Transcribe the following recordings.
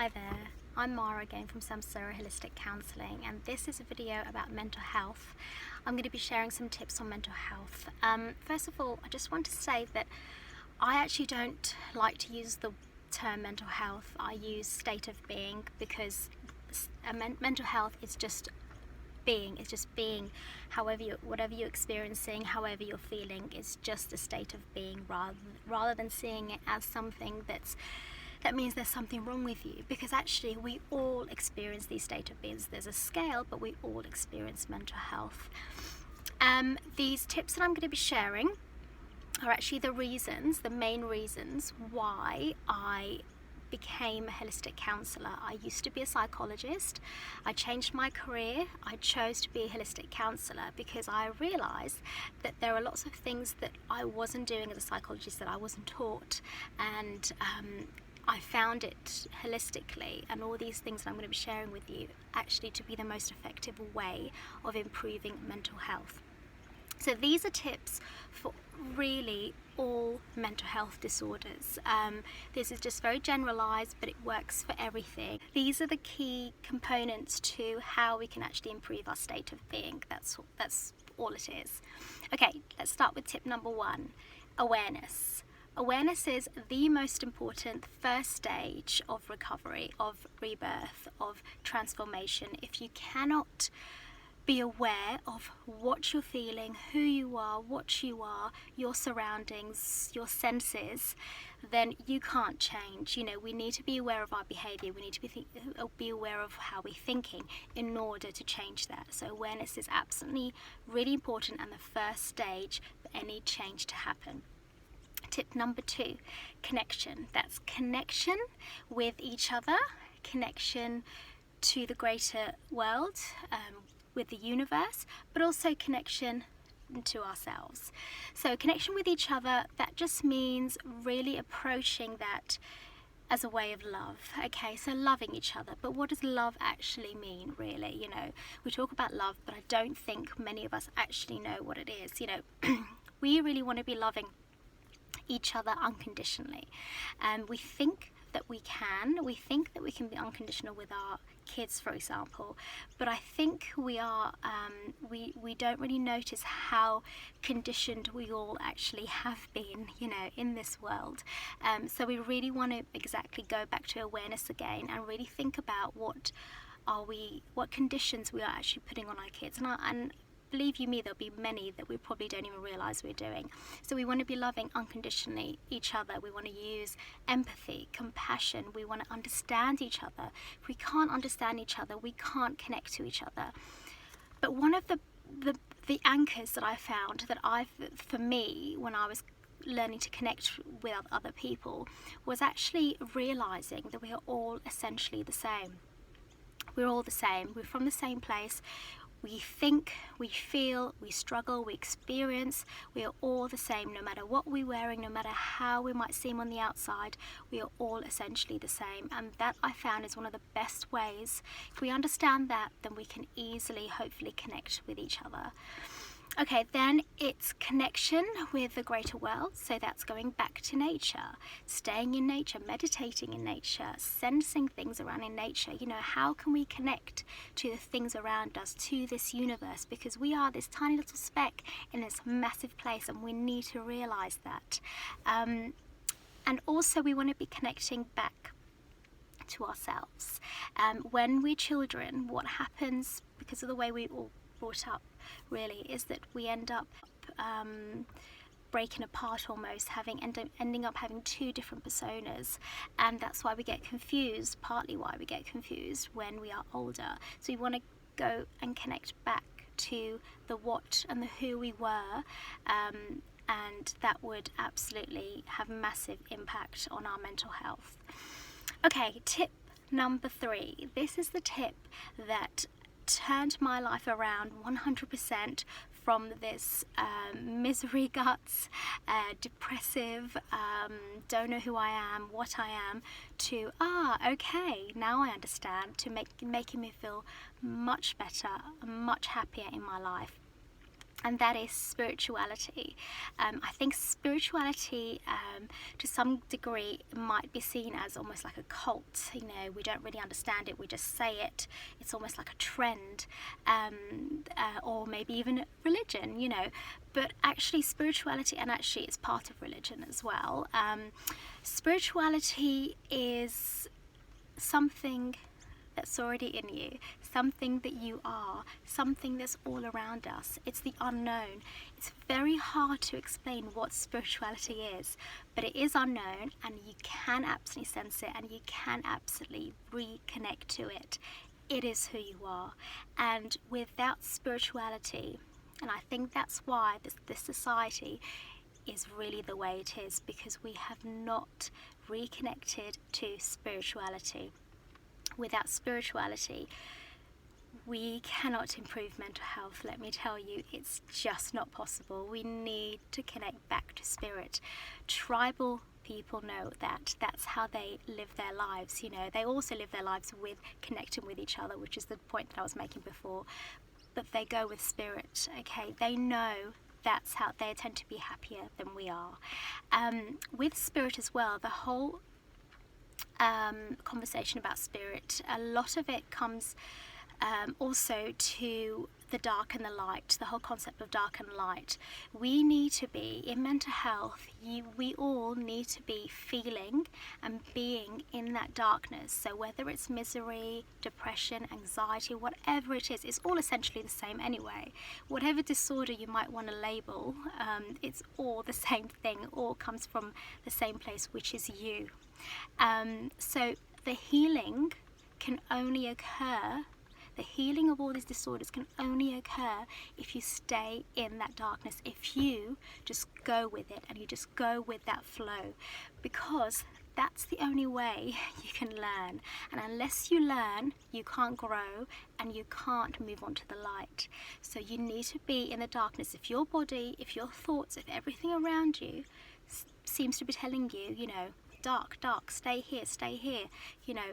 Hi there, I'm Mara again from Samsara Holistic Counselling, and this is a video about mental health. I'm going to be sharing some tips on mental health. First of all, I just want to say that I actually don't like to use the term mental health. I use state of being because mental health is just being. It's just being. Whatever you're experiencing, however you're feeling, it's just a state of being, rather than seeing it as something that means there's something wrong with you, because actually we all experience these state of beings. There's a scale, but we all experience mental health. These tips that I'm going to be sharing are actually the main reasons why I became a holistic counsellor. I used to be a psychologist. I changed my career. I chose to be a holistic counsellor because I realised that there are lots of things that I wasn't doing as a psychologist that I wasn't taught, and I found it holistically and all these things that I'm going to be sharing with you actually to be the most effective way of improving mental health. So these are tips for really all mental health disorders. This is just very generalized, but it works for everything. These are the key components to how we can actually improve our state of being. That's all it is. Okay, let's start with tip number 1, awareness. Awareness is the most important first stage of recovery, of rebirth, of transformation. If you cannot be aware of what you're feeling, who you are, what you are, your surroundings, your senses, then you can't change. We need to be aware of our behavior. We need to be aware of how we're thinking in order to change that. So awareness is absolutely really important and the first stage for any change to happen. Tip number 2, connection. That's connection with each other, connection to the greater world, with the universe, but also connection to ourselves. So connection with each other, that just means really approaching that as a way of love. Okay, so loving each other. But what does love actually mean, really? We talk about love, but I don't think many of us actually know what it is. We really want to be loving each other unconditionally, and we think that we can be unconditional with our kids, for example, but I think we are we don't really notice how conditioned we all actually have been in this world. So we really want to exactly go back to awareness again and really think about what conditions we are actually putting on our kids, and believe you me, there'll be many that we probably don't even realize we're doing. So we want to be loving unconditionally each other. We want to use empathy, compassion. We want to understand each other. If we can't understand each other, we can't connect to each other. But one of the anchors that I found for me, when I was learning to connect with other people, was actually realizing that we are all essentially the same. We're all the same. We're from the same place. We think, we feel, we struggle, we experience. We are all the same, no matter what we're wearing, no matter how we might seem on the outside. We are all essentially the same, and that I found is one of the best ways. If we understand that, then we can easily, hopefully, connect with each other. Okay, then it's connection with the greater world. So that's going back to nature, staying in nature, meditating in nature, sensing things around in nature. How can we connect to the things around us, to this universe? Because we are this tiny little speck in this massive place, and we need to realize that. And also we want to be connecting back to ourselves. When we're children, what happens, because of the way we all brought up, really, is that we end up breaking apart almost, ending up having 2 different personas, and that's why we get confused, partly why we get confused when we are older. So we want to go and connect back to the what and the who we were, and that would absolutely have massive impact on our mental health. Okay, tip number 3. This is the tip that turned my life around 100% from this misery guts, depressive, don't know who I am, what I am, to okay, now I understand, to making me feel much better, much happier in my life. and that is spirituality. I think spirituality, to some degree, might be seen as almost like a cult. You know, we don't really understand it, we just say it. It's almost like a trend, or maybe even religion, you know. But actually spirituality, and actually it's part of religion as well, spirituality is something that's already in you, something that you are, something that's all around us. It's the unknown. It's very hard to explain what spirituality is, but it is unknown, and you can absolutely sense it, and you can absolutely reconnect to it. It is who you are. And without spirituality, and I think that's why this society is really the way it is, because we have not reconnected to spirituality. Without spirituality, we cannot improve mental health. Let me tell you, it's just not possible. We need to connect back to spirit. Tribal people know that. That's how they live their lives. You know, they also live their lives with connecting with each other, which is the point that I was making before. But they go with spirit, okay? They know that's how they tend to be happier than we are. With spirit as well, the whole conversation about spirit, a lot of it comes also to the dark and the light, the whole concept of dark and light. We need to be, in mental health, we all need to be feeling and being in that darkness. So whether it's misery, depression, anxiety, whatever it is, it's all essentially the same anyway. Whatever disorder you might want to label, it's all the same thing. It all comes from the same place, which is you. So the healing can only occur, the healing of all these disorders can only occur if you stay in that darkness, if you just go with it and you just go with that flow, because that's the only way you can learn. And unless you learn, you can't grow and you can't move on to the light. So you need to be in the darkness. If your body, if your thoughts, if everything around you seems to be telling you, you know, dark, dark, stay here, you know,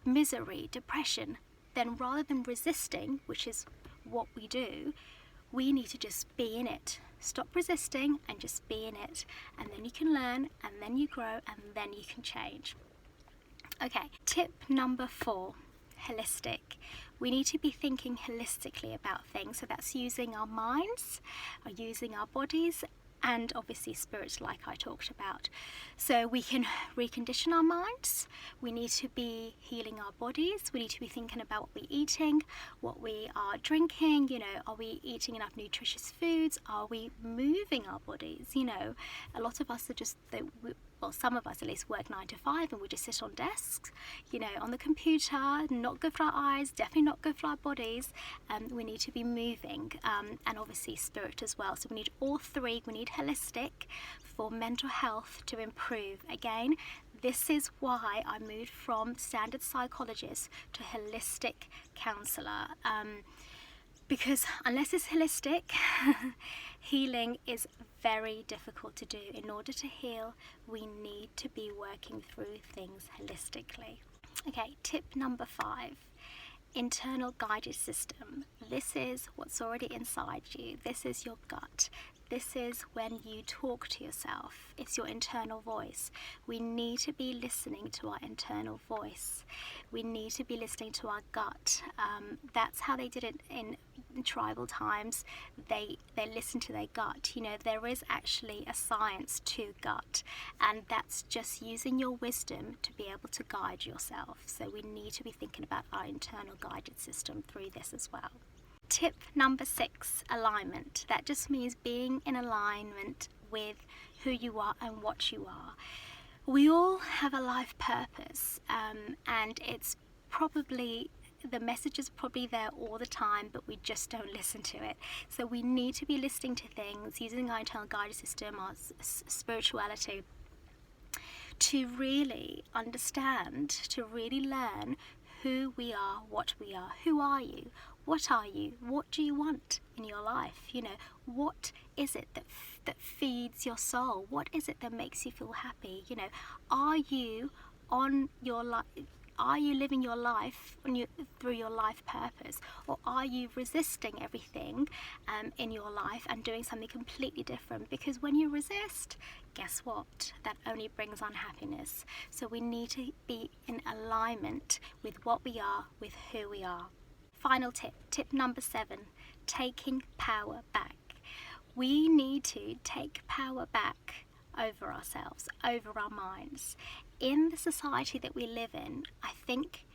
misery, depression, then rather than resisting, which is what we do, we need to just be in it. Stop resisting and just be in it. And then you can learn, and then you grow, and then you can change. Okay, tip number 4, holistic. We need to be thinking holistically about things. So that's using our minds, or using our bodies, and obviously spirits, like I talked about. So we can recondition our minds, we need to be healing our bodies, we need to be thinking about what we're eating, what we are drinking, you know, are we eating enough nutritious foods, are we moving our bodies? You know, a lot of us are just, well, some of us at least work 9 to 5 and we just sit on desks, you know, on the computer. Not good for our eyes, definitely not good for our bodies. We need to be moving, and obviously spirit as well. So we need all three. We need holistic for mental health to improve. Again, this is why I moved from standard psychologist to holistic counsellor. Because unless it's holistic, healing is very difficult to do. In order to heal, we need to be working through things holistically. Okay, tip number 5, internal guided system. This is what's already inside you. This is your gut. This is when you talk to yourself. It's your internal voice. We need to be listening to our internal voice. We need to be listening to our gut. That's how they did it in tribal times. They listened to their gut. You know, there is actually a science to gut, and that's just using your wisdom to be able to guide yourself. So we need to be thinking about our internal guided system through this as well. Tip number 6, alignment. That just means being in alignment with who you are and what you are. We all have a life purpose, and it's probably, the message is probably there all the time, but we just don't listen to it. So we need to be listening to things, using our internal guided system, our spirituality, to really understand, to really learn who we are, what we are. Who are you? What are you? What do you want in your life? You know, what is it that feeds your soul? What is it that makes you feel happy? You know, are you on your life, Are you living your life through your life purpose, or are you resisting everything in your life and doing something completely different? Because when you resist, guess what? That only brings unhappiness. So we need to be in alignment with what we are, with who we are. Final tip number 7, taking power back. We need to take power back over ourselves, over our minds. In the society that we live in, I think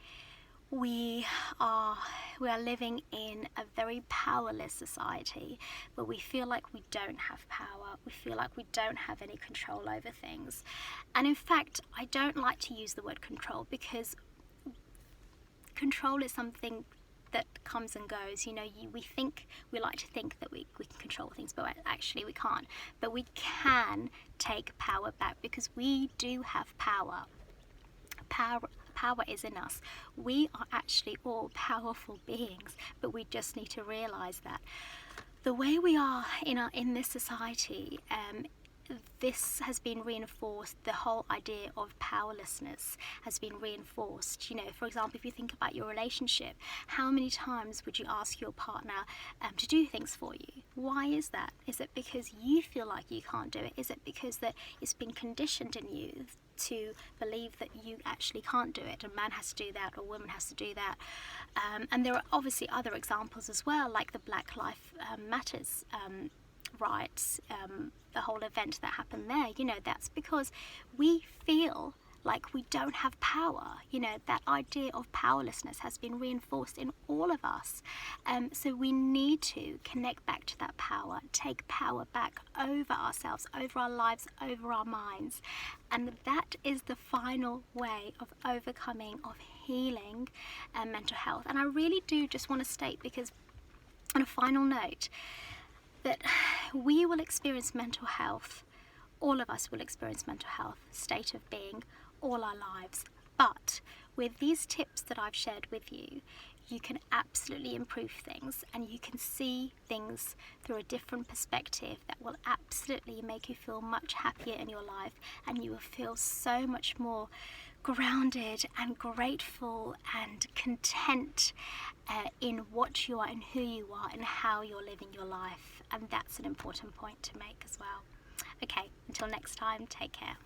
we are living in a very powerless society, where we feel like we don't have power, we feel like we don't have any control over things. And in fact, I don't like to use the word control, because control is something that comes and goes. We like to think that we can control things, but actually we can't. But we can take power back, because we do have power. Power is in us. We are actually all powerful beings, but we just need to realize that. The way we are in this society, this has been reinforced. The whole idea of powerlessness has been reinforced. For example, if you think about your relationship, how many times would you ask your partner to do things for you? Why is that? Is it because you feel like you can't do it? Is it because that it's been conditioned in you to believe that you actually can't do it? A man has to do that, or a woman has to do that. And there are obviously other examples as well, like the Black Lives Matters rights, the whole event that happened there. That's because we feel like we don't have power. That idea of powerlessness has been reinforced in all of us. So we need to connect back to that power, take power back over ourselves, over our lives, over our minds. And that is the final way of overcoming, of healing mental health. And I really do just want to state, because on a final note, that we will experience mental health, all of us will experience mental health, state of being, all our lives. But with these tips that I've shared with you, you can absolutely improve things, and you can see things through a different perspective that will absolutely make you feel much happier in your life, and you will feel so much more grounded and grateful and content in what you are and who you are and how you're living your life. And that's an important point to make as well. Okay, until next time, take care.